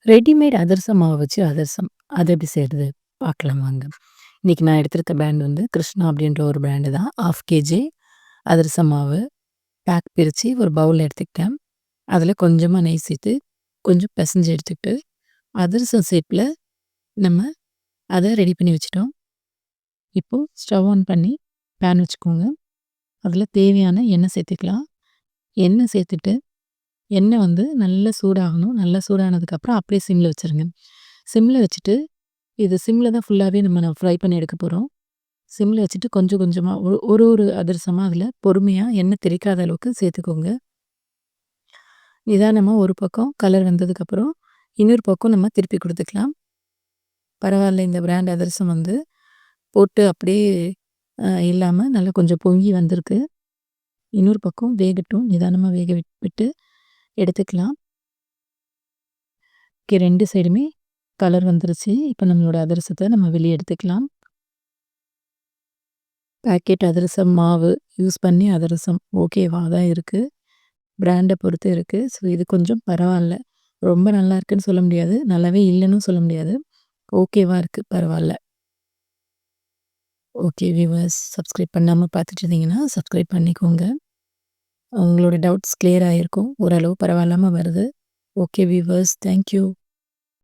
Readymade அதிரசம் மாவு வச்சு அதிரசம். அது எப்படி செய்றது? பார்க்கலாம் வாங்க. இன்னைக்கு நான் எடுத்திருக்க பிராண்ட் வந்து கிருஷ்ணா அப்படின்ற ஒரு பிராண்டு தான். 1/2 கேஜி அதிரசம் மாவு பேக் பிரிச்சு ஒரு பவுல்ல எடுத்துக்கிட்டேன். அதில கொஞ்சமா நெய் சேர்த்து, கொஞ்சம் பெசஞ்சு எடுத்துக்கிட்டு, அதிரசம் ஷேப்ல நம்ம அத ரெடி பண்ணி வச்சுட்டோம். இப்போ ஸ்டவ் ஆன் பண்ணி பேன் வச்சுக்கோங்க. அதில தேவையான எண்ணெய் சேர்த்துக்கலாம். எண்ணெய் சேர்த்துட்டு, எண்ணெய் வந்து நல்லா சூடாகணும். நல்லா சூடானதுக்கப்புறம் அப்படியே சிம்ல வச்சுருங்க. சிம்ல வச்சுட்டு இது சிம்ல தான் ஃபுல்லாவே நம்ம ஃப்ரை பண்ணி எடுக்க போறோம். சிம்ல வச்சுட்டு கொஞ்சம் கொஞ்சமா ஒரு அதிரசமா அதில பொறுமையா எண்ணெய் தெறிக்காத அளவுக்கு சேர்த்துக்கோங்க. நிதானமா ஒரு பக்கம் கலர் வந்ததுக்கப்புறம், இன்னொரு பக்கம் நம்ம திருப்பி குடுத்துக்கலாம். பரவால்ல இந்த பிராண்ட் அதிரசம் வந்து போட்டு அப்படியே இல்லாம நல்லா கொஞ்சம் பொங்கி வந்திருக்கு. இன்னொரு பக்கம் வேகட்டும். நிதானமா வேக விட்டு எடுத்துக்கலாம். ஓகே 2 சைடுமே கலர் வந்துருச்சு. இப்ப நம்மளோட அதிரசத்த நம்ம வெளிய எடுத்துக்கலாம். பாக்கெட் அதிரசம் மாவு யூஸ் பண்ணி அதிரசம் ஓகேவா தான் இருக்கு. பிராண்ட பொறுத்து இருக்கு. ஸோ இது கொஞ்சம் பரவால்ல. ரொம்ப நல்லா இருக்குன்னு சொல்ல முடியாது. நல்லாவே இல்லன்னும் சொல்ல முடியாது. ஓகேவா இருக்கு. பரவால்ல. ஓகே வியூவர்ஸ் சப்ஸ்கிரைப் பண்ணாம பார்த்துட்டு இருந்தீங்கன்னா, சப்ஸ்கிரைப் பண்ணிக்கோங்க. உங்களோட டவுட்ஸ் கிளியர் ஆயிருக்கும். ஓரளவு பரவாயில்லாம வருது. Okay viewers thank you.